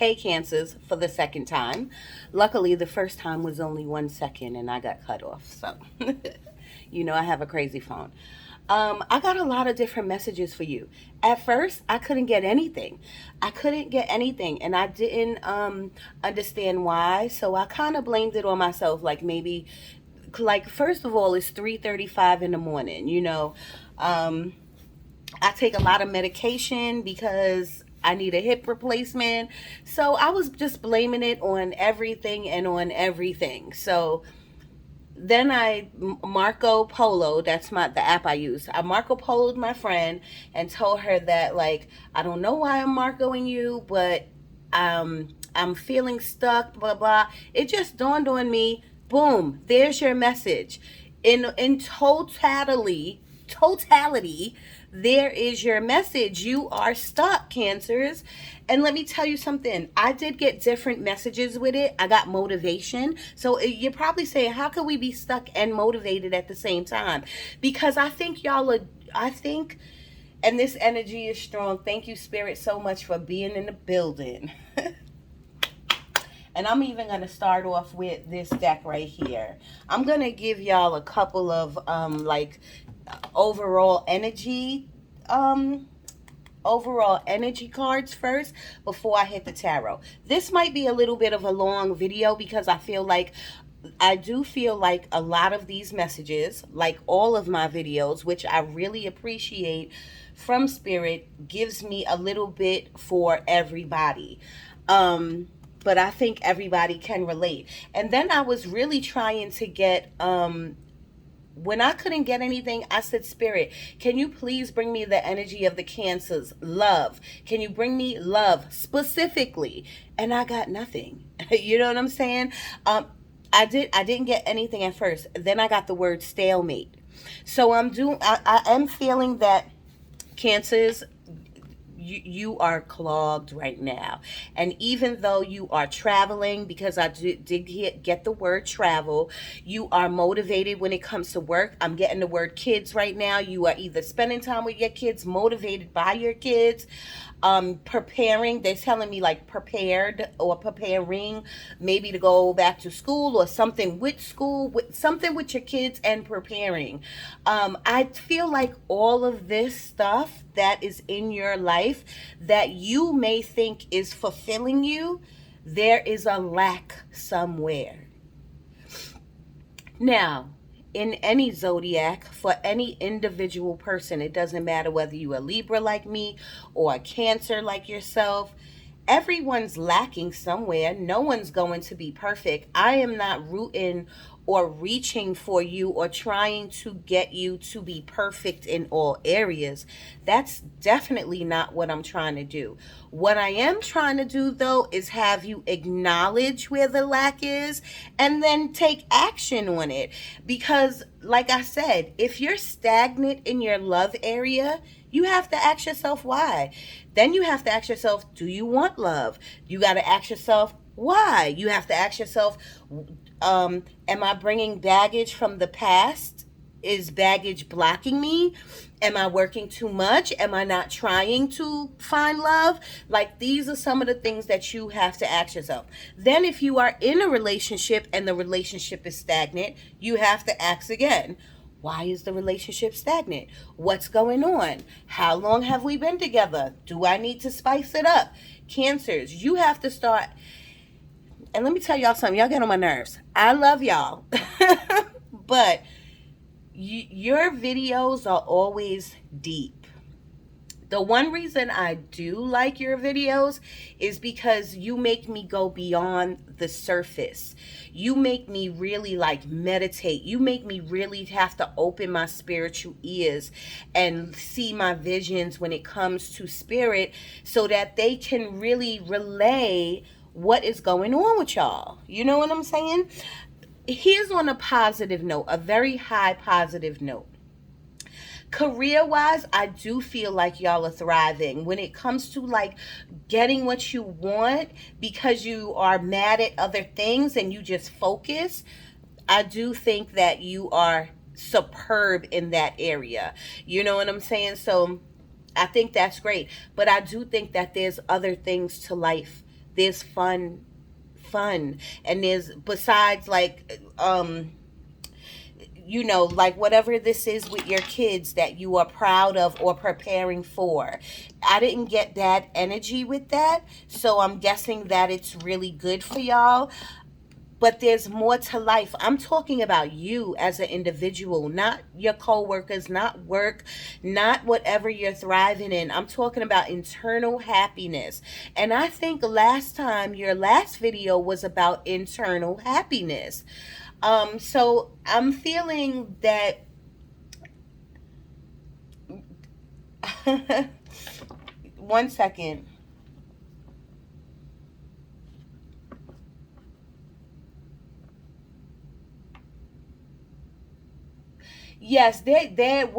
Hey, Cancers, for the second time. Luckily, the first time was only 1 second and I got cut off. So, I have a crazy phone. I got a lot of different messages for you. At first, I couldn't get anything. I couldn't get anything, and I didn't understand why. So I kind of blamed it on myself. Like maybe, like first of all, it's 3:35 in the morning. Um, I take a lot of medication because I need a hip replacement. So I was just blaming it on everything and on everything. So then Marco Polo, that's the app I use. I Marco Poloed my friend and told her that, like, I don't know why I'm Marcoing you, but I'm feeling stuck, blah blah. It just dawned on me, boom, there's your message. In totality, there is your message. You are stuck, Cancers. And let me tell you something. I did get different messages with it. I got motivation. So you're probably saying, how can we be stuck and motivated at the same time? Because I think y'all are, I think, and this energy is strong. Thank you, Spirit, so much for being in the building. And I'm even going to start off with this deck right here. I'm going to give y'all a couple of overall energy cards first before I hit the tarot. This might be a little bit of a long video because I do feel like a lot of these messages, like all of my videos, which I really appreciate from Spirit, gives me a little bit for everybody. But I think everybody can relate. And then I was really trying to get when I couldn't get anything, I said, Spirit, can you please bring me the energy of the Cancers? Love. Can you bring me love specifically? And I got nothing. You know what I'm saying? I didn't get anything at first. Then I got the word stalemate. So I am feeling that, Cancers, you are clogged right now. And even though you are traveling, because I did get the word travel, you are motivated when it comes to work. I'm getting the word kids right now. You are either spending time with your kids, motivated by your kids, preparing. They're telling me like prepared or preparing, maybe to go back to school or something with school, with something with your kids and preparing. I feel like all of this stuff that is in your life that you may think is fulfilling you, there is a lack somewhere. Now, in any zodiac, for any individual person, it doesn't matter whether you are Libra like me or a Cancer like yourself, everyone's lacking somewhere. No one's going to be perfect. I am not rooting or reaching for you or trying to get you to be perfect in all areas. That's definitely not what I'm trying to do. What I am trying to do, though, is have you acknowledge where the lack is and then take action on it. Because, like I said, if you're stagnant in your love area, you have to ask yourself why. Then you have to ask yourself, do you want love? You got to ask yourself, why? You have to ask yourself, am I bringing baggage from the past? Is baggage blocking me? Am I working too much? Am I not trying to find love? Like, these are some of the things that you have to ask yourself. Then if you are in a relationship and the relationship is stagnant, you have to ask again, why is the relationship stagnant? What's going on? How long have we been together? Do I need to spice it up? Cancers, you have to start. And let me tell y'all something. Y'all get on my nerves. I love y'all. But your videos are always deep. The one reason I do like your videos is because you make me go beyond the surface. You make me really like meditate. You make me really have to open my spiritual ears and see my visions when it comes to spirit so that they can really relay what is going on with y'all. You know what I'm saying? Here's on a positive note, a very high positive note. Career-wise, I do feel like y'all are thriving. When it comes to like getting what you want because you are mad at other things and you just focus, I do think that you are superb in that area. You know what I'm saying? So I think that's great. But I do think that there's other things to life There's fun, and there's, besides like like whatever this is with your kids that you are proud of or preparing for. I didn't get that energy with that, so I'm guessing that it's really good for y'all. But there's more to life. I'm talking about you as an individual, not your coworkers, not work, not whatever you're thriving in. I'm talking about internal happiness. And I think last time, your last video was about internal happiness. So I'm feeling that. One second. Yes, they're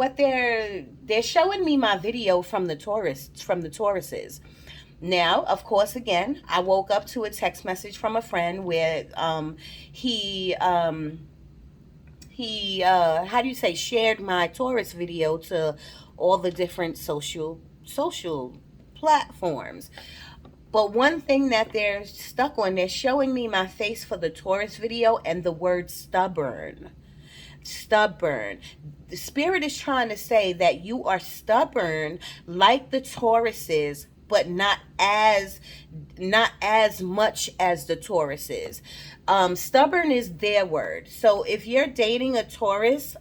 showing me my video from the tourists, from the Tauruses. Now, of course, again, I woke up to a text message from a friend where he how do you say, shared my Taurus video to all the different social platforms. But one thing that they're stuck on, they're showing me my face for the Taurus video and the word stubborn. Stubborn. The spirit is trying to say that you are stubborn like the Tauruses, but not as much as the Tauruses. Stubborn is their word. So if you're dating a Taurus,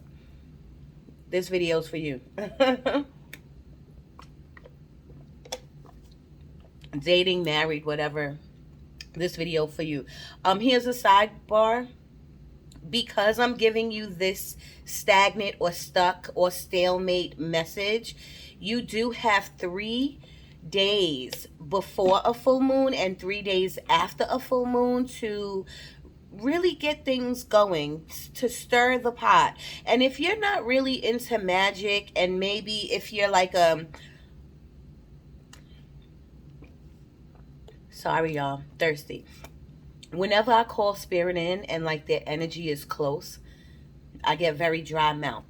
this video's for you. Dating, married, whatever. This video for you. Here's a sidebar. Because I'm giving you this stagnant or stuck or stalemate message, you do have 3 days before a full moon and 3 days after a full moon to really get things going, to stir the pot. And if you're not really into magic, and maybe if you're like sorry y'all, thirsty. Whenever I call spirit in and like their energy is close, I get very dry mouth.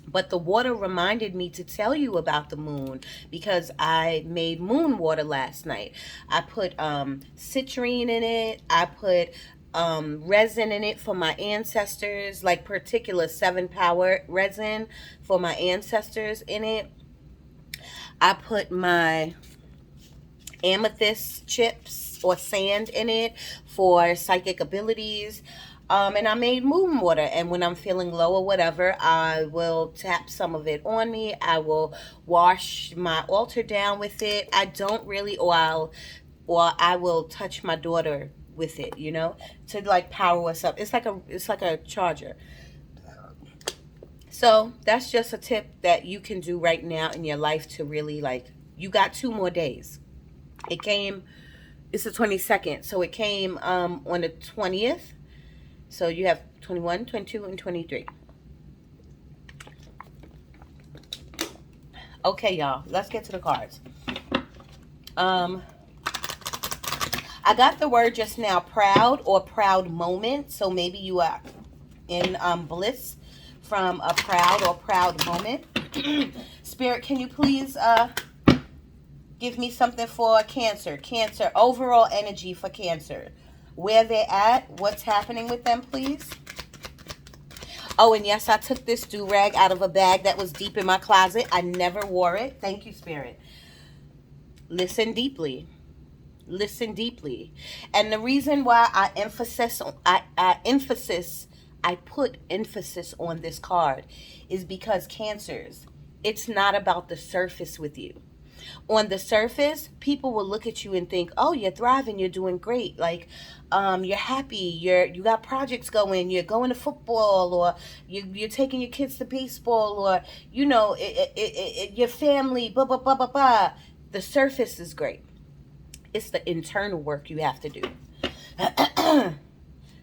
But the water reminded me to tell you about the moon because I made moon water last night. I put citrine in it. I put resin in it for my ancestors, like particular 7 power resin for my ancestors in it. I put my amethyst chips or sand in it for psychic abilities. And I made moon water. And when I'm feeling low or whatever, I will tap some of it on me. I will wash my altar down with it. I don't really, or I will touch my daughter with it, to like power us up. It's like a charger. So that's just a tip that you can do right now in your life to really you got 2 more days. It came, it's the 22nd, so it came on the 20th. So you have 21, 22, and 23. Okay, y'all, let's get to the cards. I got the word just now, proud or proud moment. So maybe you are in bliss from a proud or proud moment. Spirit, can you please give me something for Cancer? Cancer, overall energy for Cancer. Where they're at, what's happening with them, please. Oh, and yes, I took this do-rag out of a bag that was deep in my closet. I never wore it. Thank you, Spirit. Listen deeply. Listen deeply. And the reason why I put emphasis on this card is because Cancers, it's not about the surface with you. On the surface, people will look at you and think, oh, you're thriving, you're doing great, like you're happy, you got projects going, you're going to football, or you're taking your kids to baseball, or your family, blah blah blah blah blah. The surface is great. It's the internal work you have to do.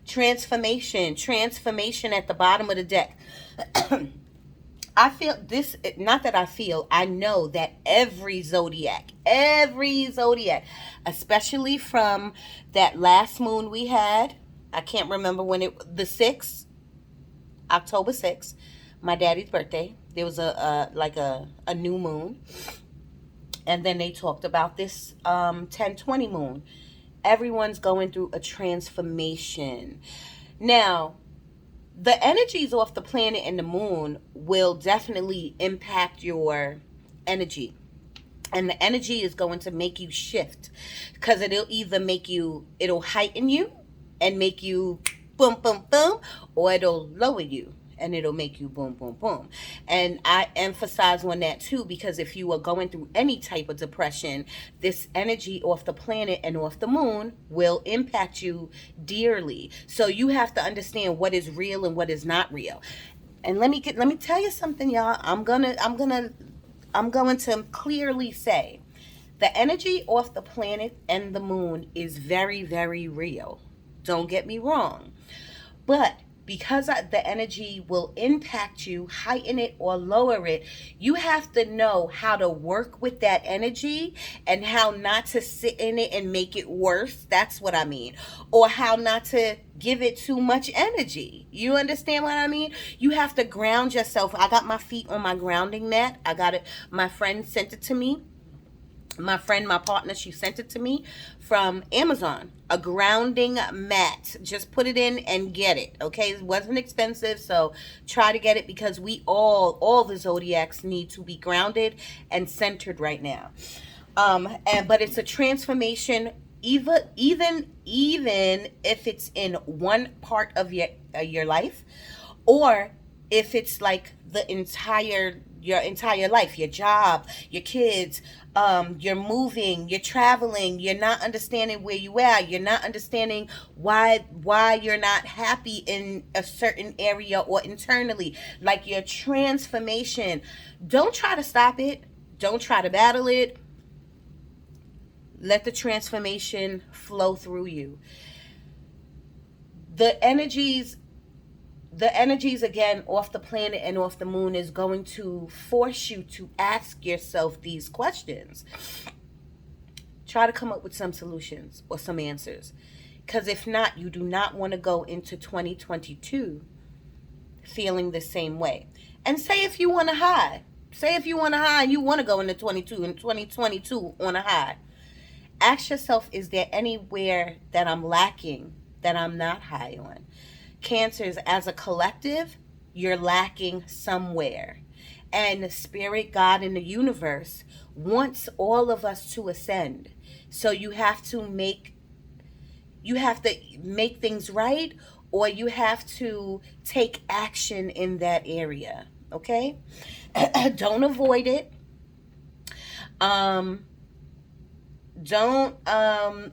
Transformation at the bottom of the deck. I feel this, not that I feel, I know that every zodiac, especially from that last moon we had, I can't remember when the 6th, October 6th, my daddy's birthday, there was a new moon. And then they talked about this 10/20 moon. Everyone's going through a transformation. Now, the energies off the planet and the moon will definitely impact your energy. And the energy is going to make you shift, because it'll heighten you and make you boom, boom, boom, or it'll lower you and it'll make you boom, boom, boom. And I emphasize on that too, because if you are going through any type of depression, this energy off the planet and off the moon will impact you dearly. So you have to understand what is real and what is not real. And let me tell you something, y'all. I'm going to clearly say the energy off the planet and the moon is very, very real. Don't get me wrong. But because the energy will impact you, heighten it or lower it, you have to know how to work with that energy and how not to sit in it and make it worse. That's what I mean. Or how not to give it too much energy. You understand what I mean? You have to ground yourself. I got my feet on my grounding mat. I got it. My friend sent it to me. My partner, she sent it to me from Amazon. A grounding mat. Just put it in and get it. Okay? It wasn't expensive, so try to get it, because we all the zodiacs need to be grounded and centered right now. But it's a transformation, even if it's in one part of your life, or if it's like your entire life, your job, your kids, you're moving, you're traveling, you're not understanding where you are, you're not understanding why you're not happy in a certain area or internally, like your transformation. Don't try to stop it. Don't try to battle it. Let the transformation flow through you. The energies again off the planet and off the moon is going to force you to ask yourself these questions. Try to come up with some solutions or some answers, because if not, you do not want to go into 2022 feeling the same way. And say if you want to hide and you want to go into 2022 on a high, ask yourself, is there anywhere that I'm lacking, that I'm not high on? Cancers, as a collective, you're lacking somewhere. And Spirit, God, in the universe wants all of us to ascend. So you have to make things right, or you have to take action in that area. Okay? Don't avoid it.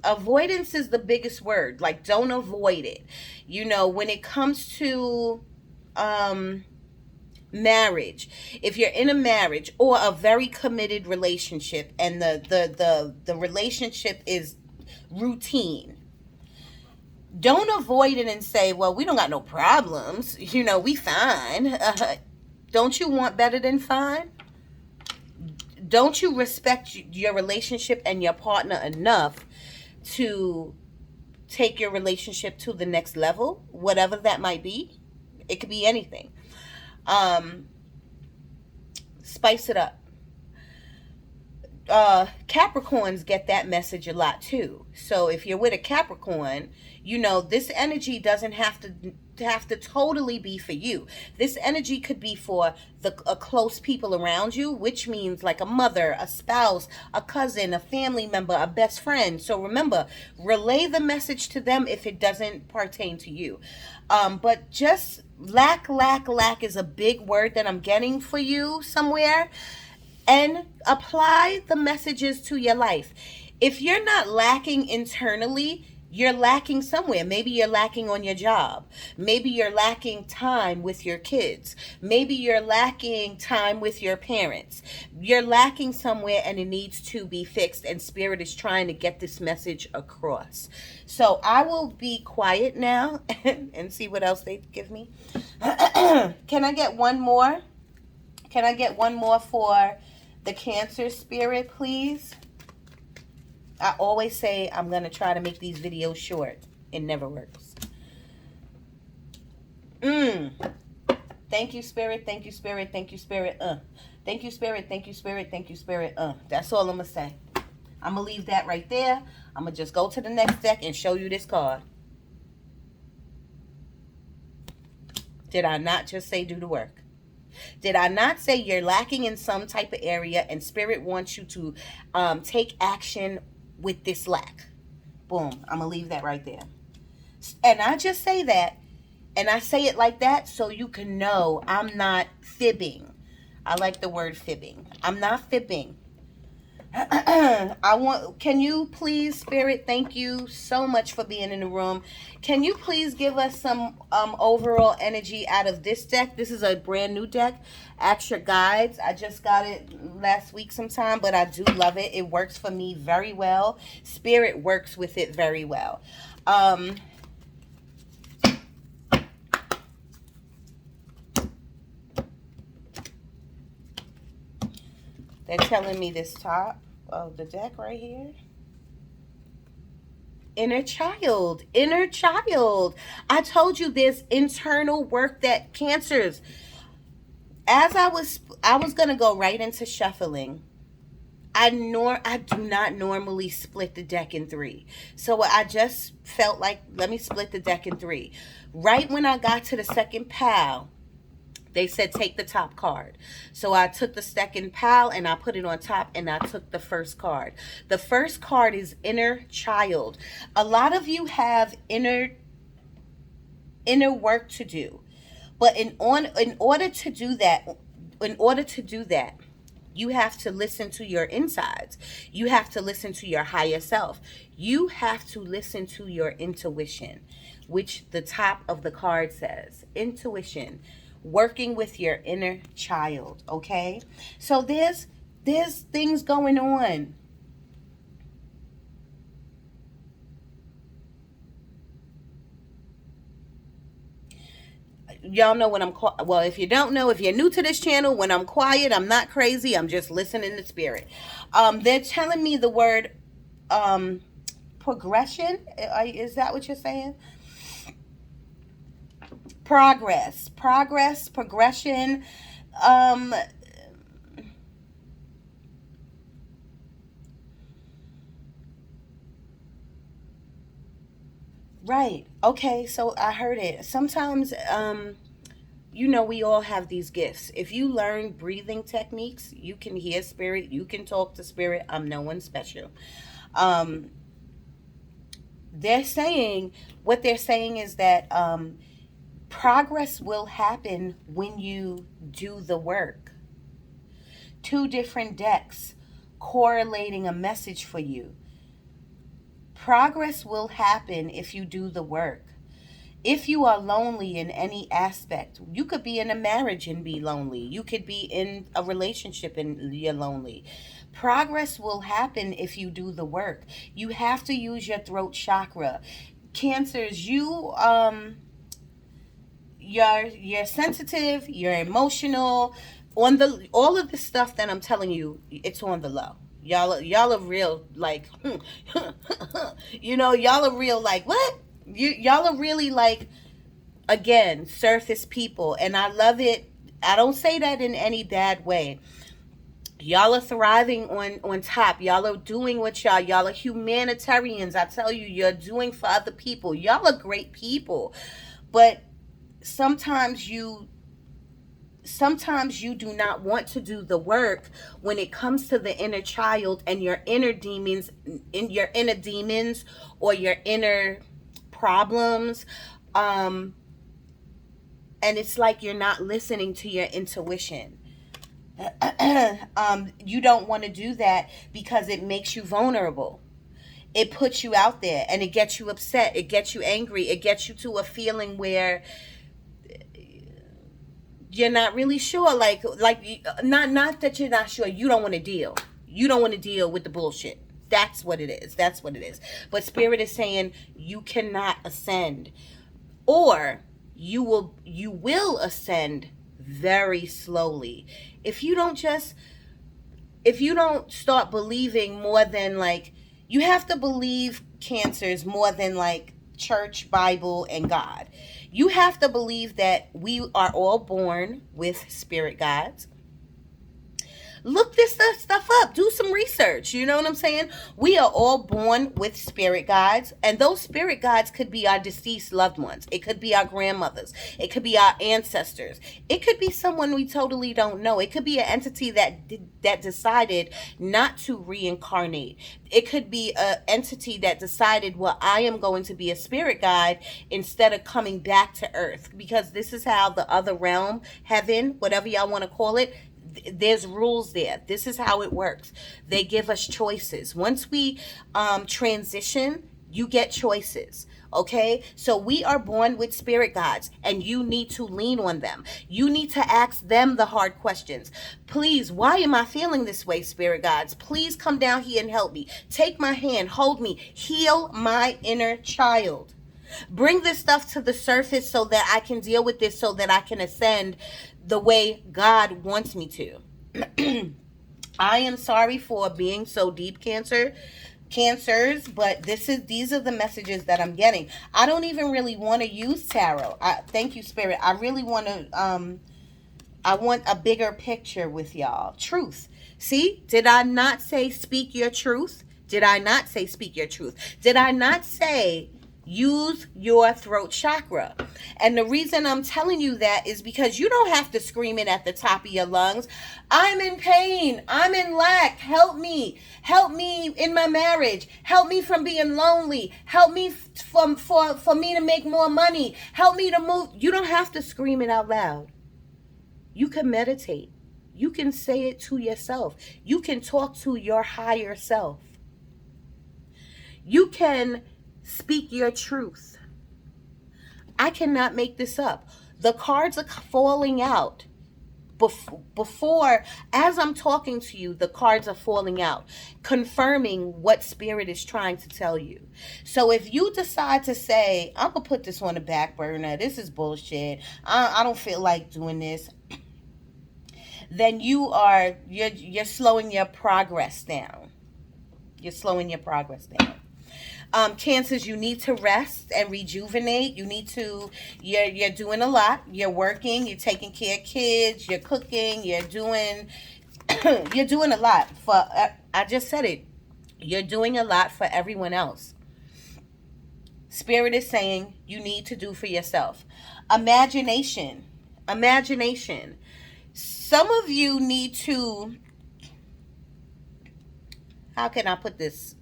Avoidance is the biggest word. Like, don't avoid it. When it comes to marriage, if you're in a marriage or a very committed relationship, and the relationship is routine, don't avoid it and say, well, we don't got no problems, we fine. Don't you want better than fine? Don't you respect your relationship and your partner enough to take your relationship to the next level, whatever that might be? It could be anything. Spice it up. Capricorns get that message a lot too. So if you're with a Capricorn, this energy doesn't have to totally be for you. This energy could be for a close people around you, which means like a mother, a spouse, a cousin, a family member, a best friend. So remember, relay the message to them if it doesn't pertain to you. But just lack is a big word that I'm getting for you somewhere. And apply the messages to your life. If you're not lacking internally, you're lacking somewhere. Maybe you're lacking on your job. Maybe you're lacking time with your kids. Maybe you're lacking time with your parents. You're lacking somewhere, and it needs to be fixed. And Spirit is trying to get this message across. So I will be quiet now and see what else they give me. Can I get one more? Can I get one more for the Cancer Spirit, please? I always say I'm going to try to make these videos short. It never works. Thank you, Spirit. Thank you, Spirit. Thank you, Spirit. Thank you, Spirit. Thank you, Spirit. Thank you, Spirit. That's all I'm going to say. I'm going to leave that right there. I'm going to just go to the next deck and show you this card. Did I not just say do the work? Did I not say you're lacking in some type of area and Spirit wants you to take action with this lack? Boom. I'm going to leave that right there. And I just say that, and I say it like that so you can know I'm not fibbing. I like the word fibbing. I'm not fibbing. Can you please, Spirit, thank you so much for being in the room. Can you please give us some overall energy out of this deck? This is a brand new deck. Ask your guides. I just got it last week sometime, but I do love it. It works for me very well. Spirit works with it very well. They're telling me this top of the deck right here. Inner child. Inner child. I told you there's internal work that Cancers. As I was going to go right into shuffling. I do not normally split the deck in three. So I just felt like, let me split the deck in three. Right when I got to the second pile, they said take the top card. So I took the second pile and I put it on top and I took the first card. The first card is inner child. A lot of you have inner work to do. But in order to do that, you have to listen to your insides. You have to listen to your higher self. You have to listen to your intuition, which the top of the card says. Intuition. Working with your inner child, okay? So there's things going on. Y'all know when I'm quiet. Well, if you don't know, if you're new to this channel, when I'm quiet, I'm not crazy. I'm just listening to Spirit. They're telling me the word progression. Is that what you're saying? Progress, progression. Right. Okay, so I heard it. Sometimes, we all have these gifts. If you learn breathing techniques, you can hear Spirit, you can talk to Spirit. I'm no one special. What they're saying is that progress will happen when you do the work. Two different decks correlating a message for you. Progress will happen if you do the work. If you are lonely in any aspect, you could be in a marriage and be lonely. You could be in a relationship and you're lonely. Progress will happen if you do the work. You have to use your throat chakra. Cancers, you're sensitive, you're emotional. All of the stuff that I'm telling you, it's on the low. Y'all are real like y'all are real like what? Y'all are really like, again, surface people, and I love it. I don't say that in any bad way. Y'all are thriving on top. Y'all are doing what y'all are humanitarians. I tell you, you're doing for other people. Y'all are great people. But sometimes you do not want to do the work when it comes to the inner child and your inner demons or your inner problems. And it's like you're not listening to your intuition. You don't want to do that because it makes you vulnerable. It puts you out there and it gets you upset. It gets you angry. It gets you to a feeling where you're not really sure, like not that you're not sure. You don't want to deal. You don't want to deal with the bullshit. That's what it is. But Spirit is saying you cannot ascend, or you will ascend very slowly if you don't start believing more than like, you have to believe, Cancers, more than like church, Bible, and God. You have to believe that we are all born with spirit guides. Look this stuff up. Do some research. You know what I'm saying? We are all born with spirit guides, and those spirit guides could be our deceased loved ones. It could be our grandmothers. It could be our ancestors. It could be someone we totally don't know. It could be an entity that decided not to reincarnate. It could be an entity that decided, well, I am going to be a spirit guide instead of coming back to earth, because this is how the other realm, heaven, whatever y'all want to call it, there's rules there. This is how it works. They give us choices. Once we transition, you get choices. Okay, so we are born with spirit guides, and you need to lean on them. You need to ask them the hard questions. Please, why am I feeling this way, spirit guides? Please come down here and help me. Take my hand, hold me, heal my inner child. Bring this stuff to the surface so that I can deal with this, so that I can ascend the way God wants me to. I am sorry for being so deep, cancers, but these are the messages that I'm getting. I don't even really want to use tarot. Thank you, spirit. I really want to I want a bigger picture with y'all. Truth. See, did I not say speak your truth? Did I not say speak your truth? Did I not say use your throat chakra? And the reason I'm telling you that is because you don't have to scream it at the top of your lungs. I'm in pain. I'm in lack. Help me. Help me in my marriage. Help me from being lonely. Help me for me to make more money. Help me to move. You don't have to scream it out loud. You can meditate. You can say it to yourself. You can talk to your higher self. You can speak your truth. I cannot make this up. The cards are falling out. Before, as I'm talking to you, the cards are falling out, confirming what spirit is trying to tell you. So if you decide to say, I'm going to put this on the back burner, this is bullshit, I don't feel like doing this, then you're slowing your progress down. You're slowing your progress down. Cancers, you need to rest and rejuvenate. You're doing a lot. You're working, you're taking care of kids, you're cooking, you're doing a lot for, I just said it, you're doing a lot for everyone else. Spirit is saying you need to do for yourself. Imagination. Some of you need to, how can I put this?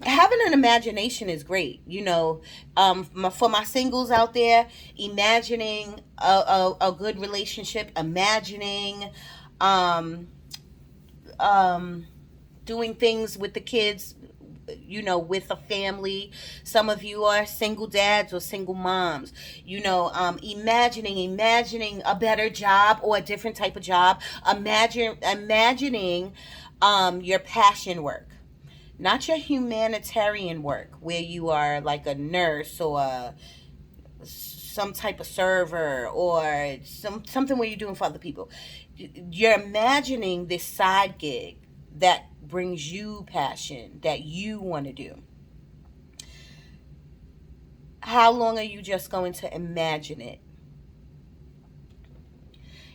Having an imagination is great, for my singles out there, imagining a good relationship, imagining doing things with the kids, with a family. Some of you are single dads or single moms, imagining a better job or a different type of job, imagining your passion work. Not your humanitarian work where you are like a nurse or some type of server or something where you're doing for other people. You're imagining this side gig that brings you passion, that you want to do. How long are you just going to imagine it?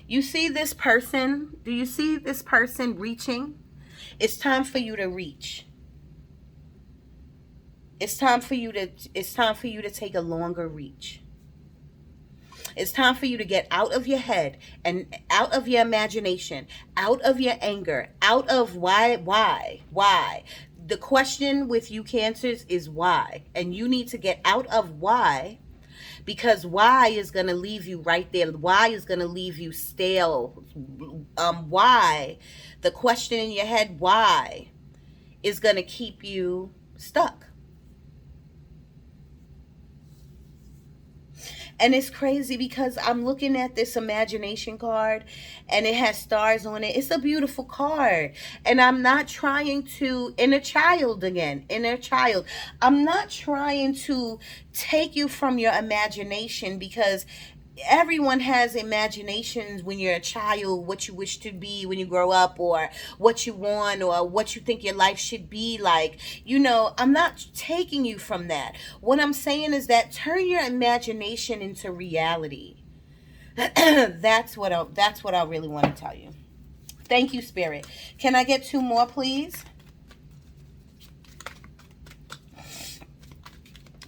You see this person? Do you see this person reaching? It's time for you to reach. It's time for you to take a longer reach. It's time for you to get out of your head and out of your imagination, out of your anger, out of why. The question with you cancers is why. And you need to get out of why, because why is going to leave you right there. Why is going to leave you stale. Why, the question in your head, why, is going to keep you stuck. And it's crazy because I'm looking at this imagination card and it has stars on it. It's a beautiful card. And I'm not trying to, inner child. I'm not trying to take you from your imagination, because everyone has imaginations when you're a child, what you wish to be when you grow up, or what you want, or what you think your life should be like. I'm not taking you from that. What I'm saying is that turn your imagination into reality. That's what I really want to tell you. Thank you, Spirit. Can I get two more, please?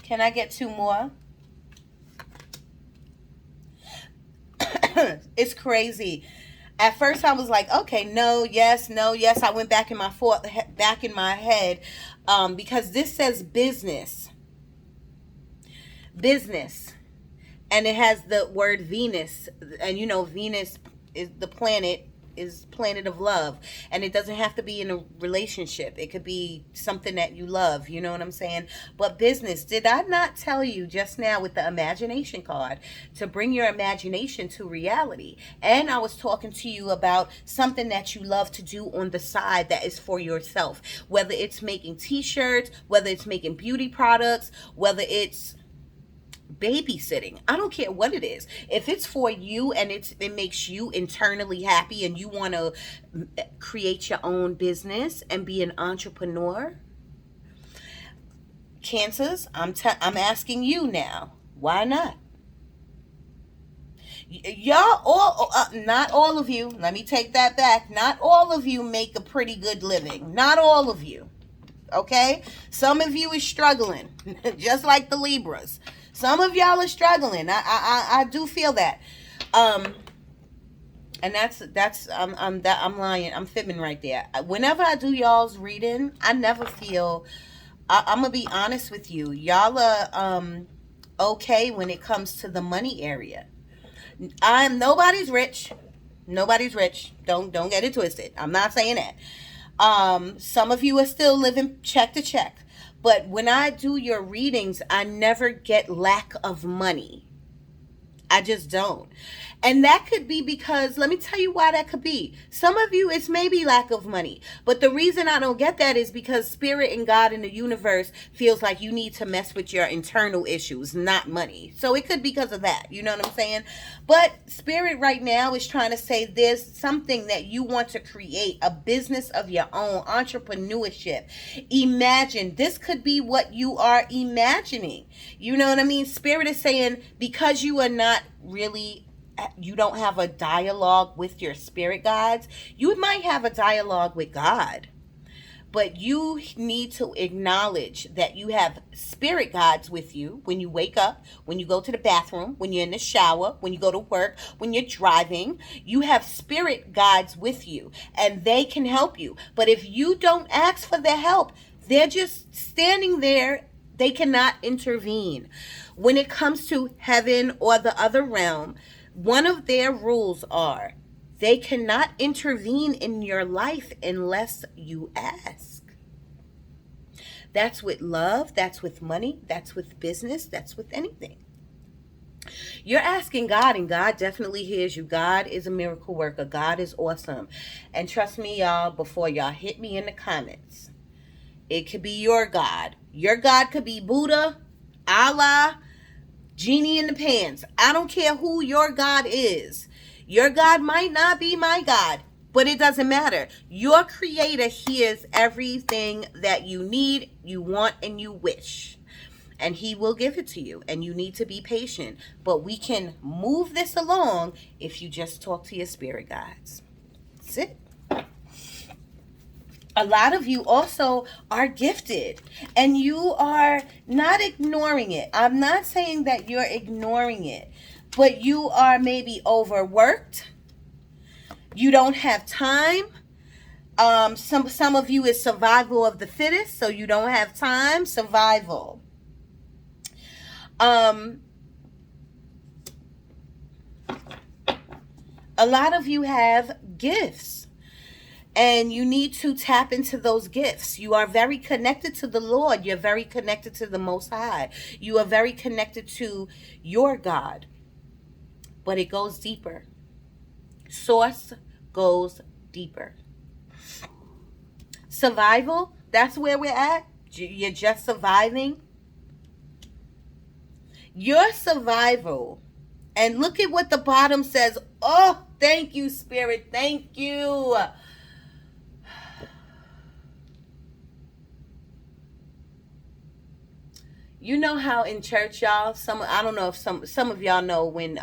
Can I get two more? It's crazy. At first, I was like, okay, no, yes, no, yes. I went back in my head, because this says business, and it has the word Venus, and Venus is planet of love, and it doesn't have to be in a relationship. It could be something that you love, you know what I'm saying? But business, did I not tell you just now with the imagination card to bring your imagination to reality? And I was talking to you about something that you love to do on the side that is for yourself, whether it's making t-shirts, whether it's making beauty products, whether it's babysitting. I don't care what it is. If it's for you and it makes you internally happy and you want to create your own business and be an entrepreneur, Cancers, I'm asking you now. Why not? Y'all all, not all of you. Let me take that back. Not all of you make a pretty good living. Not all of you. Okay? Some of you is struggling, just like the Libras. Some of y'all are struggling. I do feel that. And I'm lying. I'm fibbing right there. Whenever I do y'all's reading, I never feel. I'm gonna be honest with you. Y'all are okay when it comes to the money area. Nobody's rich. Nobody's rich. Don't get it twisted. I'm not saying that. Some of you are still living check to check. But when I do your readings, I never get lack of money. I just don't. And that could be because, let me tell you why that could be. Some of you, it's maybe lack of money. But the reason I don't get that is because Spirit and God in the universe feels like you need to mess with your internal issues, not money. So it could be because of that. You know what I'm saying? But Spirit right now is trying to say there's something that you want to create, a business of your own, entrepreneurship. Imagine, this could be what you are imagining. You know what I mean? Spirit is saying because you are not really, you don't have a dialogue with your spirit guides. You might have a dialogue with God, but you need to acknowledge that you have spirit guides with you when you wake up, when you go to the bathroom, when you're in the shower, when you go to work, when you're driving. You have spirit guides with you and they can help you. But if you don't ask for their help, they're just standing there. They cannot intervene. When it comes to heaven or the other realm, one of their rules are they cannot intervene in your life unless you ask. That's with love, that's with money, that's with business, that's with anything. You're asking God, and God definitely hears you. God is a miracle worker. God is awesome. And trust me, y'all, before y'all hit me in the comments, it could be your God. Your God could be Buddha, Allah, Genie in the pants. I don't care who your God is. Your God might not be my God, but it doesn't matter. Your creator hears everything that you need, you want, and you wish. And he will give it to you. And you need to be patient. But we can move this along if you just talk to your spirit guides. That's it. A lot of you also are gifted and you are not ignoring it. I'm not saying that you're ignoring it, but you are maybe overworked. You don't have time. Some of you is survival of the fittest, so you don't have time. Survival. A lot of you have gifts. And you need to tap into those gifts. You are very connected to the Lord. You're very connected to the Most High. You are very connected to your God. But it goes deeper. Source goes deeper. Survival, that's where we're at. You're just surviving. Your survival. And look at what the bottom says. Oh, thank you, Spirit. Thank you. You know how in church, y'all, I don't know if some of y'all know when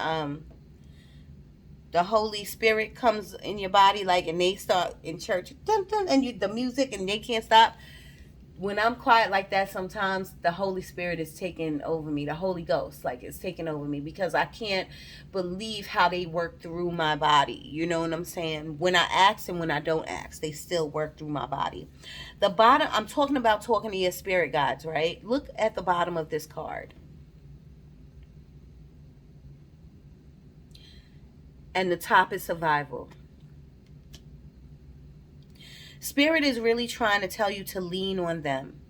the Holy Spirit comes in your body, like, and they start in church, dun, dun, and the music, and they can't stop. When I'm quiet like that, sometimes the Holy Spirit is taking over me. The Holy Ghost, like, is taking over me, because I can't believe how they work through my body. You know what I'm saying? When I ask and when I don't ask, they still work through my body. The bottom, I'm talking about talking to your spirit guides, right? Look at the bottom of this card. And the top is survival. Spirit is really trying to tell you to lean on them.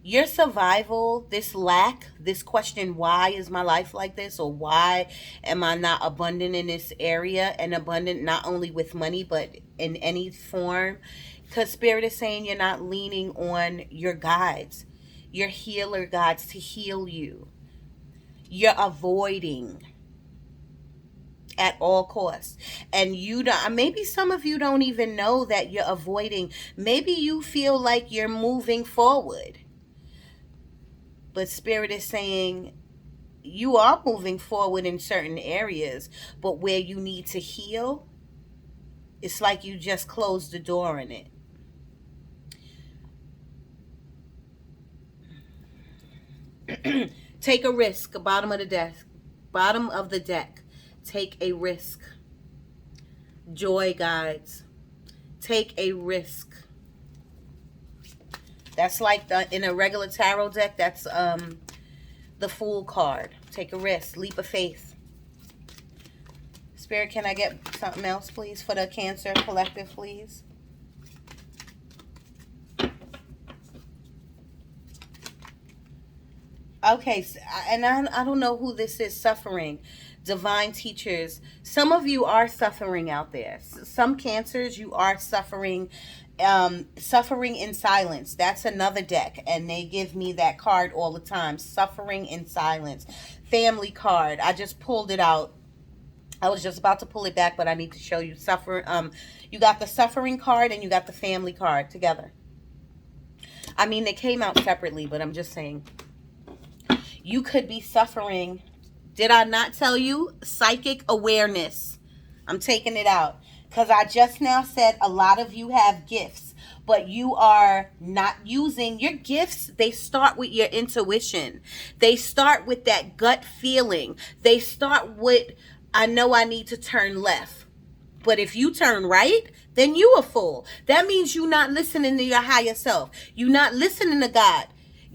Your survival, this lack, this question, why is my life like this? Or why am I not abundant in this area? And abundant not only with money, but in any form. Because Spirit is saying you're not leaning on your guides, your healer guides to heal you. You're avoiding at all costs. And you don't, maybe some of you don't even know that you're avoiding. Maybe you feel like you're moving forward, but Spirit is saying you are moving forward in certain areas, but where you need to heal, it's like you just closed the door in it. Take a risk. Bottom of the deck. Bottom of the deck. Take a risk. Joy guides. Take a risk. That's like in a regular tarot deck, that's the Fool card. Take a risk. Leap of faith. Spirit, can I get something else, please, for the Cancer Collective, please? Okay, and I don't know who this is. Suffering. Divine teachers. Some of you are suffering out there. Some Cancers, you are suffering. Suffering in silence. That's another deck, and they give me that card all the time. Suffering in silence. Family card. I just pulled it out. I was just about to pull it back, but I need to show you. You got the suffering card and you got the family card together. I mean, they came out separately, but I'm just saying. You could be suffering. Did I not tell you? Psychic awareness. I'm taking it out. Because I just now said a lot of you have gifts, but you are not using your gifts. They start with your intuition. They start with that gut feeling. They start with, I know I need to turn left. But if you turn right, then you a fool. That means you're not listening to your higher self. You're not listening to God.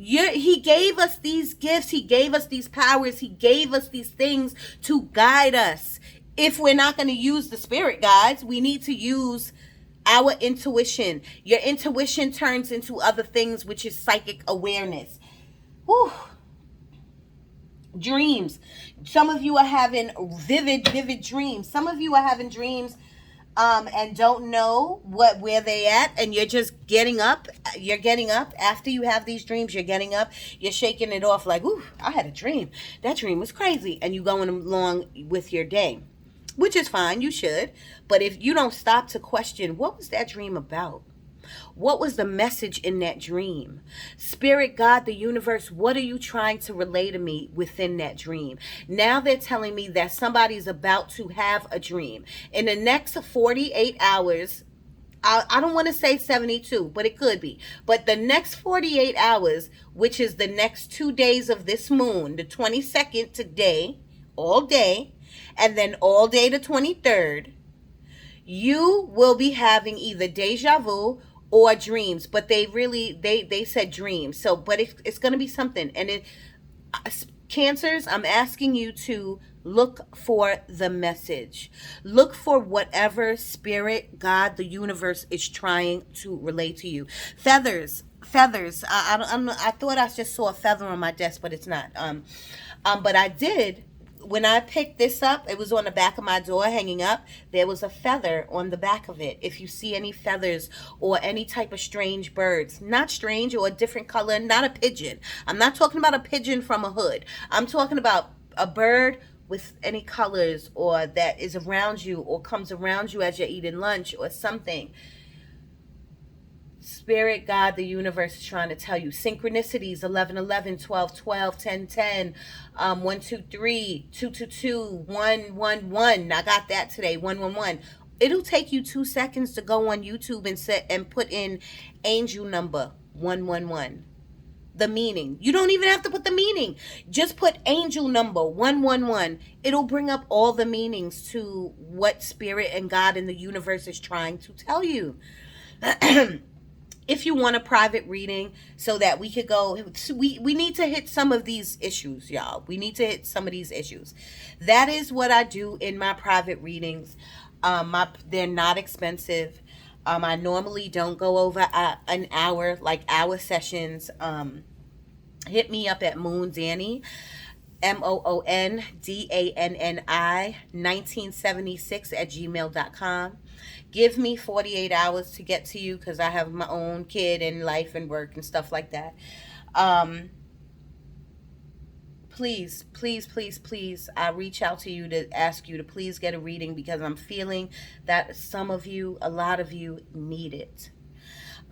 He gave us these gifts. He gave us these powers. He gave us these things to guide us. If we're not going to use the spirit guides, we need to use our intuition. Your intuition turns into other things, which is psychic awareness. Whew. Dreams. Some of you are having vivid dreams. Some of you are having dreams and don't know where they at, and you're just getting up. You're getting up after you have these dreams. You're getting up. You're shaking it off like, ooh, I had a dream. That dream was crazy. And you going along with your day, which is fine. You should. But if you don't stop to question, what was that dream about? What was the message in that dream? Spirit, God, the universe, what are you trying to relay to me within that dream? Now they're telling me that somebody's about to have a dream. In the next 48 hours, I don't want to say 72, but it could be. But the next 48 hours, which is the next 2 days of this moon, the 22nd today, all day, and then all day the 23rd, you will be having either deja vu or dreams. But they said dreams. So, but it's going to be something. And Cancers, I'm asking you to look for the message. Look for whatever spirit, God, the universe is trying to relate to you. Feathers. I thought I just saw a feather on my desk, but it's not. But I did. When I picked this up, it was on the back of my door hanging up. There was a feather on the back of it. If you see any feathers or any type of strange birds, not strange or a different color, not a pigeon. I'm not talking about a pigeon from a hood. I'm talking about a bird with any colors or that is around you or comes around you as you're eating lunch or something. Spirit, God, the universe is trying to tell you. Synchronicities 11, 11, 12, 12, 10, 10, 1, 2, 3, 2, 2, 2, 1, 1, 1. I got that today. 1, 1, 1. It'll take you 2 seconds to go on YouTube and set and put in angel number 111. The meaning. You don't even have to put the meaning. Just put angel number 111. It'll bring up all the meanings to what spirit and God in the universe is trying to tell you. If you want a private reading so that we could go, we need to hit some of these issues, y'all. We need to hit some of these issues. That is what I do in my private readings. They're not expensive. I normally don't go over an hour, like hour sessions. Hit me up at Moon Danny, MOONDANNI 1976 at gmail.com. Give me 48 hours to get to you because I have my own kid and life and work and stuff like that. Please, please, please, please, I reach out to you to ask you to please get a reading because I'm feeling that some of you, a lot of you, need it.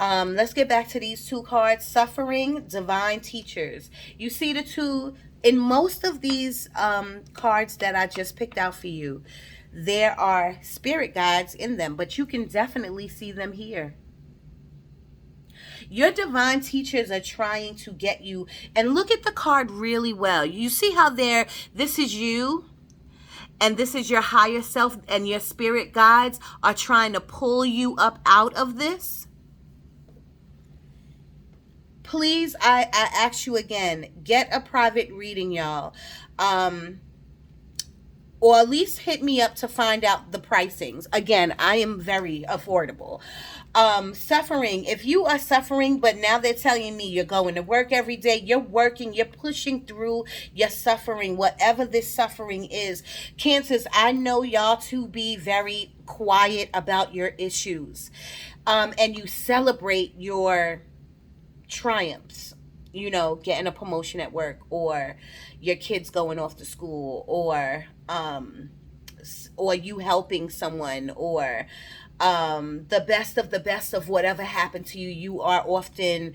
Let's get back to these two cards. Suffering, divine teachers. You see the two, in most of these cards that I just picked out for you, there are spirit guides in them, but you can definitely see them here. Your divine teachers are trying to get you, and look at the card really well. You see how this is you, and this is your higher self, and your spirit guides are trying to pull you up out of this. Please, I ask you again, get a private reading, y'all. Or at least hit me up to find out the pricings. Again, I am very affordable. Suffering. If you are suffering, but now they're telling me you're going to work every day, you're working, you're pushing through your suffering, whatever this suffering is. Cancers, I know y'all to be very quiet about your issues. And you celebrate your triumphs. You know, getting a promotion at work, or your kids going off to school, or you helping someone, or the best of whatever happened to you. You are often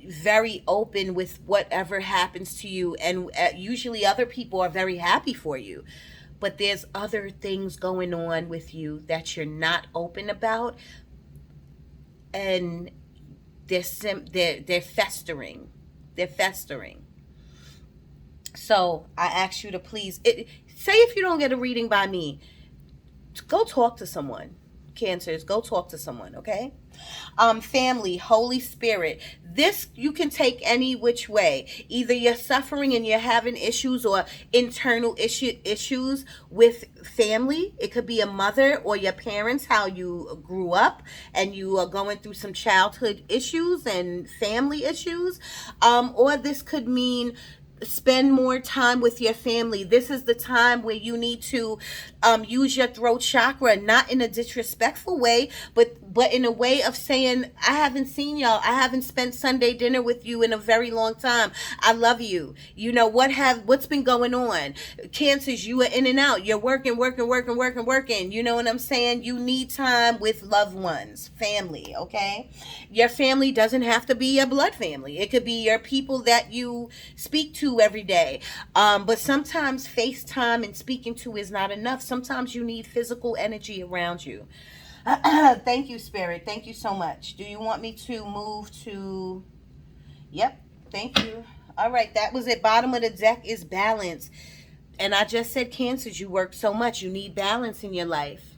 very open with whatever happens to you, and usually other people are very happy for you. But there's other things going on with you that you're not open about, and they're festering. They're festering. So I ask you to please, say if you don't get a reading by me, go talk to someone. Cancers, go talk to someone, okay? Family, Holy Spirit. This you can take any which way. Either you're suffering and you're having issues, or internal issues with family. It could be a mother or your parents, how you grew up, and you are going through some childhood issues and family issues. Or this could mean spend more time with your family. This is the time where you need to use your throat chakra, not in a disrespectful way, but in a way of saying, I haven't seen y'all. I haven't spent Sunday dinner with you in a very long time. I love you. You know, what's been going on? Cancers, you are in and out. You're working. You know what I'm saying? You need time with loved ones, family, okay? Your family doesn't have to be your blood family. It could be your people that you speak to every day. But sometimes FaceTime and speaking to is not enough. Sometimes you need physical energy around you. Thank you, Spirit. Thank you so much. Do you want me to move to... Yep. Thank you. All right. That was it. Bottom of the deck is balance. And I just said, Cancers, you work so much. You need balance in your life.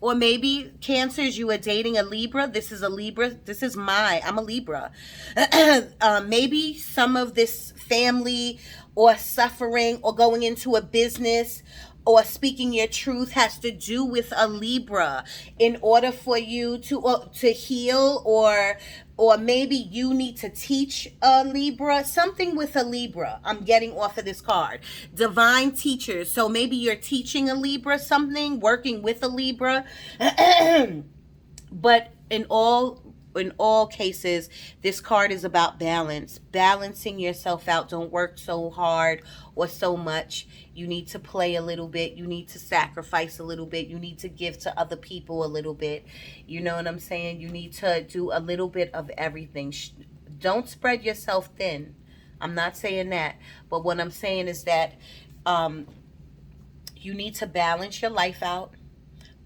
Or maybe, Cancers, you are dating a Libra. This is a Libra. I'm a Libra. Maybe some of this family or suffering or going into a business or speaking your truth has to do with a Libra in order for you to heal, or maybe you need to teach a Libra, something with a Libra. I'm getting off of this card. Divine teachers. So maybe you're teaching a Libra something, working with a Libra. But in all in all cases, this card is about balance, balancing yourself out. Don't work so hard or so much. You need to play a little bit. You need to sacrifice a little bit. You need to give to other people a little bit. You know what I'm saying? You need to do a little bit of everything. Don't spread yourself thin. I'm not saying that. But what I'm saying is that you need to balance your life out.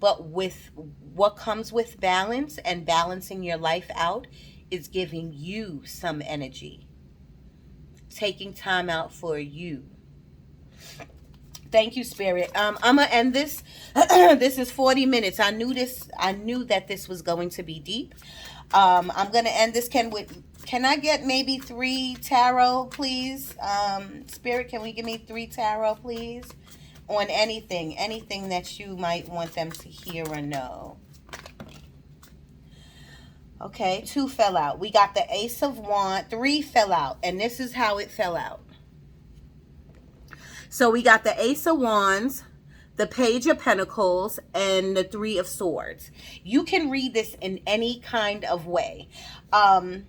But with what comes with balance and balancing your life out is giving you some energy. Taking time out for you. Thank you, Spirit. I'm gonna end this. This is 40 minutes. I knew that this was going to be deep. I'm gonna end this. Can I get maybe 3 tarot, please? Spirit, can we give me 3 tarot, please? On anything that you might want them to hear or know. Okay, 2 fell out. We got the Ace of Wands. 3 fell out, and this is how it fell out. So we got the Ace of Wands, the Page of Pentacles, and the 3 of Swords. You can read this in any kind of way. And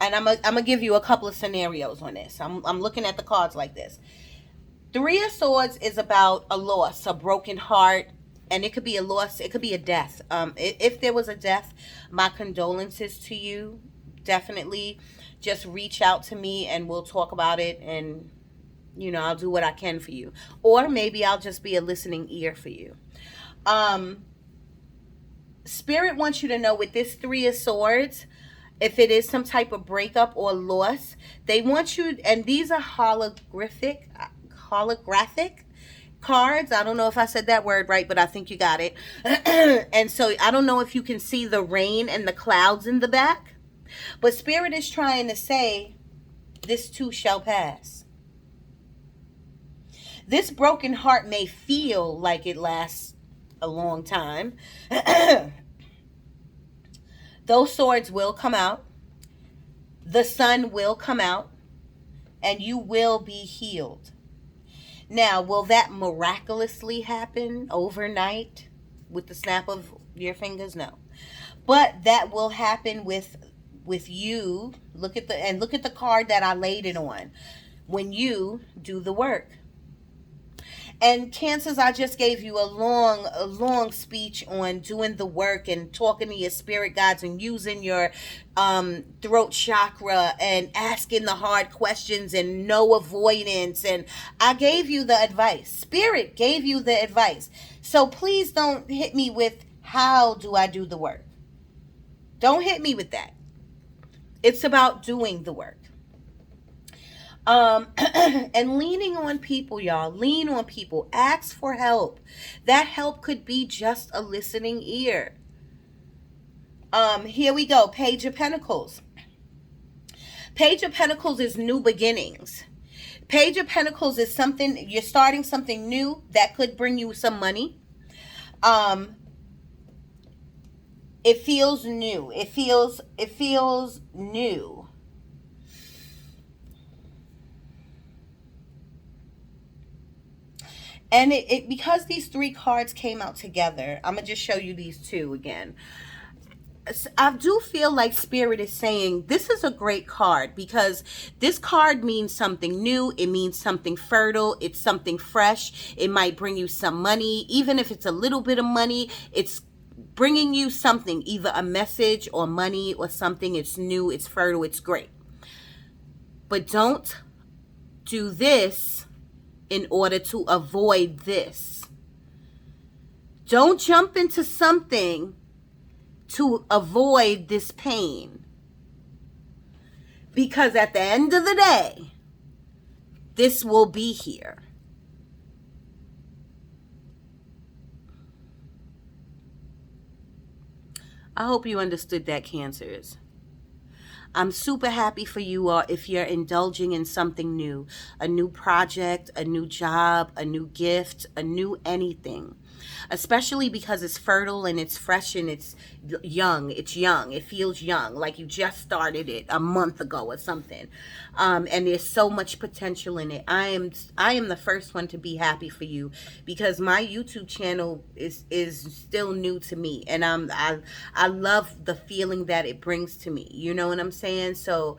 I'm gonna give you a couple of scenarios on this. I'm looking at the cards like this. 3 of Swords is about a loss, a broken heart, and it could be a loss. It could be a death. If there was a death, my condolences to you. Definitely, just reach out to me and we'll talk about it. And you know, I'll do what I can for you, or maybe I'll just be a listening ear for you. Spirit wants you to know with this 3 of Swords, if it is some type of breakup or loss, they want you, and these are holographic cards. I don't know if I said that word right, but I think you got it. And so I don't know if you can see the rain and the clouds in the back, but Spirit is trying to say, this too shall pass. This broken heart may feel like it lasts a long time. Those swords will come out. The sun will come out. And you will be healed. Now, will that miraculously happen overnight with the snap of your fingers? No. But that will happen with you. Look at the card that I laid it on. When you do the work. And Cancers, I just gave you a long speech on doing the work and talking to your spirit guides and using your throat chakra and asking the hard questions and no avoidance. And I gave you the advice. Spirit gave you the advice. So please don't hit me with, how do I do the work? Don't hit me with that. It's about doing the work. And leaning on people, y'all. Lean on people. Ask for help. That help could be just a listening ear. Here we go. Page of Pentacles. Page of Pentacles is new beginnings. Page of Pentacles is something, you're starting something new that could bring you some money. It feels new. It feels new. And it because these 3 cards came out together, I'm going to just show you these 2 again. I do feel like Spirit is saying this is a great card because this card means something new. It means something fertile. It's something fresh. It might bring you some money. Even if it's a little bit of money, it's bringing you something, either a message or money or something. It's new. It's fertile. It's great. But don't do this in order to avoid this. Don't jump into something to avoid this pain. Because at the end of the day, this will be here. I hope you understood that, Cancers. I'm super happy for you all if you're indulging in something new. A new project, a new job, a new gift, a new anything. especially because it's fertile and it's fresh and it's young. It's young. It feels young, like you just started it a month ago or something. And there's so much potential in it. I am the first one to be happy for you, because my YouTube channel is still new to me, and I love the feeling that it brings to me. You know what I'm saying? So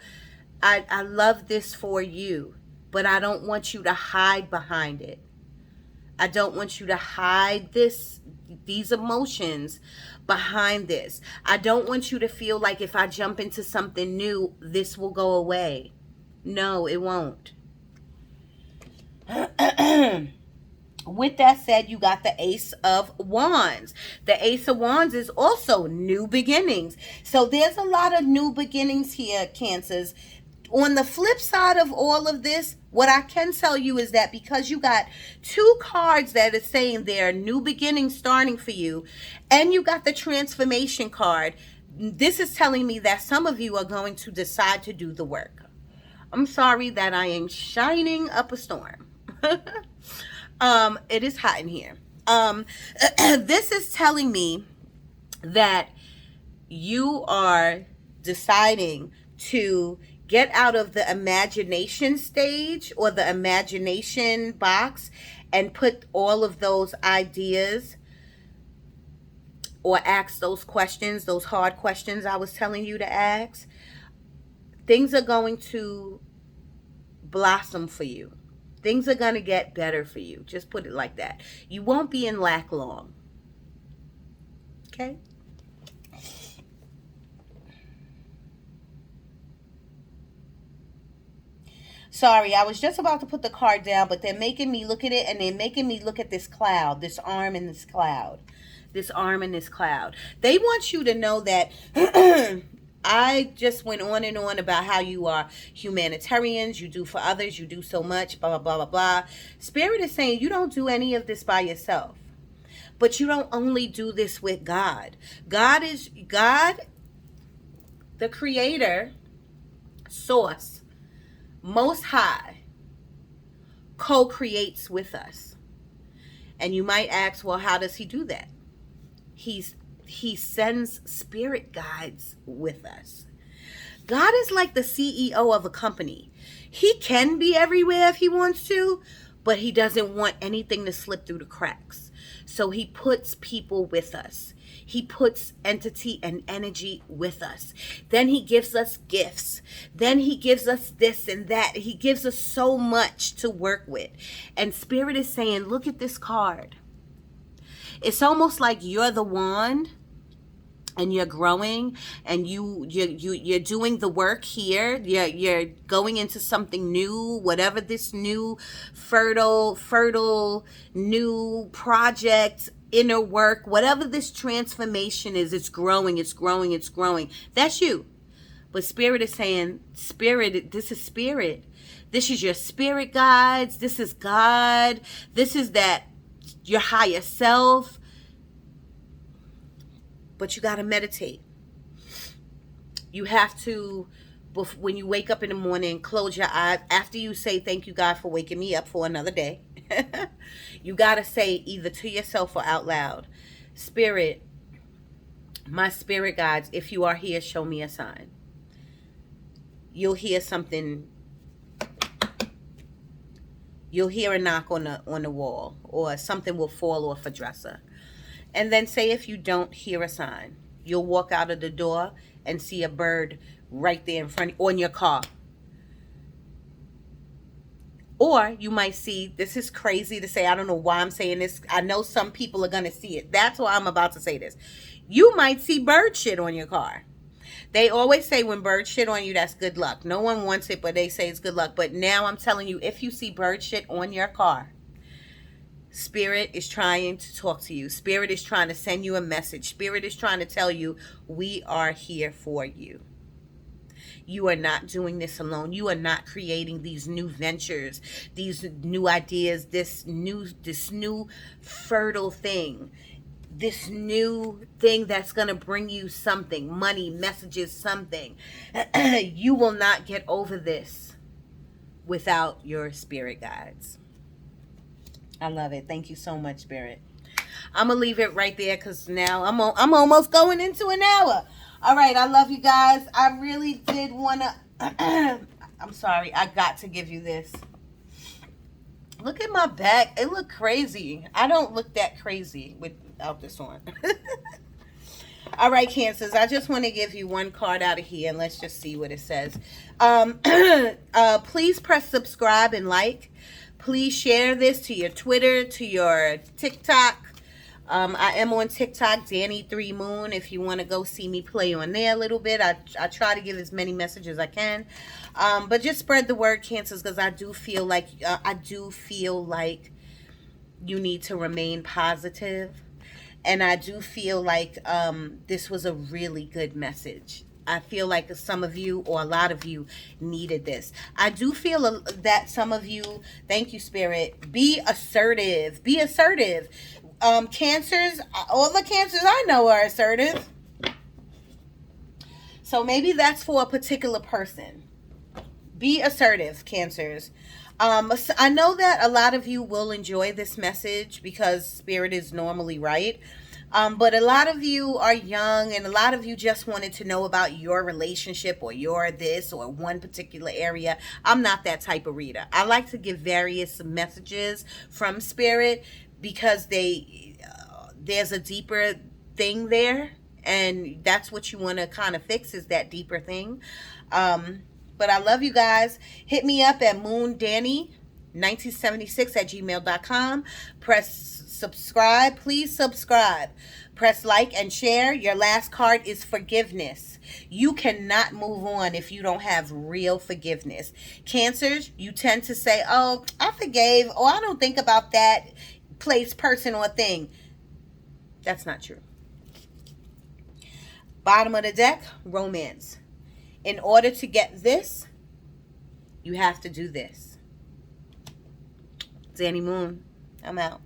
I love this for you, but I don't want you to hide behind it. I don't want you to hide these emotions behind this. I don't want you to feel like if I jump into something new, this will go away. No, it won't. With that said, you got the Ace of Wands. The Ace of Wands is also new beginnings. So there's a lot of new beginnings here, Cancers. On the flip side of all of this, what I can tell you is that because you got two cards that are saying there are new beginnings starting for you, and you got the transformation card, this is telling me that some of you are going to decide to do the work. I'm sorry that I am shining up a storm. It is hot in here. This is telling me that you are deciding to get out of the imagination stage or the imagination box and put all of those ideas, or ask those questions, those hard questions I was telling you to ask. Things are going to blossom for you. Things are going to get better for you. Just put it like that. You won't be in lack long. Okay? Sorry, I was just about to put the card down, but they're making me look at it, and they're making me look at this cloud, this arm in this cloud. This arm in this cloud. They want you to know that I just went on and on about how you are humanitarians, you do for others, you do so much, blah, blah, blah, blah, blah. Spirit is saying you don't do any of this by yourself. But you don't only do this with God. God, the creator, source, most high, co-creates with us. And you might ask, well, how does he do that? He sends spirit guides with us. God is like the CEO of a company. He can be everywhere if he wants to, but he doesn't want anything to slip through the cracks. So he puts people with us. He puts entity and energy with us. Then he gives us gifts. Then he gives us this and that. He gives us so much to work with. And Spirit is saying, look at this card. It's almost like you're the wand, and you're growing, and you're doing the work here. You're going into something new, whatever this new fertile new project, inner work, whatever this transformation is, it's growing, it's growing, it's growing. That's you. But Spirit is saying, Spirit, this is Spirit. This is your spirit guides. This is God. This is that your higher self. But you got to meditate. You have to, when you wake up in the morning, close your eyes. After you say, thank you, God, for waking me up for another day. You got to say either to yourself or out loud, Spirit, my spirit guides, if you are here, show me a sign. You'll hear something. You'll hear a knock on the wall, or something will fall off a dresser. And then say if you don't hear a sign, you'll walk out of the door and see a bird right there in front on your car. Or you might see, this is crazy to say, I don't know why I'm saying this. I know some people are going to see it. That's why I'm about to say this. You might see bird shit on your car. They always say when birds shit on you, that's good luck. No one wants it, but they say it's good luck. But now I'm telling you, if you see bird shit on your car, Spirit is trying to talk to you. Spirit is trying to send you a message. Spirit is trying to tell you, we are here for you. You are not doing this alone. You are not creating these new ventures, these new ideas, this new fertile thing, this new thing that's going to bring you something, money, messages, something. You will not get over this without your spirit guides. I love it. Thank you so much, Spirit. I'm gonna leave it right there because now I'm almost going into an hour. All right, I love you guys. I really did wanna. I'm sorry. I got to give you this. Look at my back. It look crazy. I don't look that crazy without this on. All right, Cancers. I just want to give you one card out of here, and let's just see what it says. Please press subscribe and like. Please share this to your Twitter, to your TikTok. I am on TikTok, Danny3Moon. If you want to go see me play on there a little bit, I try to give as many messages as I can. But just spread the word, Cancers, because I do feel like you need to remain positive. And I do feel like this was a really good message. I feel like some of you, or a lot of you, needed this. I do feel that some of you, thank you, Spirit, be assertive. Be assertive. Cancers, all the Cancers I know are assertive. So maybe that's for a particular person. Be assertive, Cancers. I know that a lot of you will enjoy this message because Spirit is normally right. But a lot of you are young, and a lot of you just wanted to know about your relationship or your this or one particular area. I'm not that type of reader. I like to give various messages from Spirit because there's a deeper thing there, and that's what you want to kind of fix, is that deeper thing. But I love you guys. Hit me up at moondanny1976@gmail.com. Press subscribe. Please subscribe. Press like and share. Your last card is forgiveness. You cannot move on if you don't have real forgiveness. Cancers, you tend to say, oh, I forgave, or I don't think about that place, person, or thing. That's not true. Bottom of the deck, romance. In order to get this, you have to do this. Danny Moon, I'm out.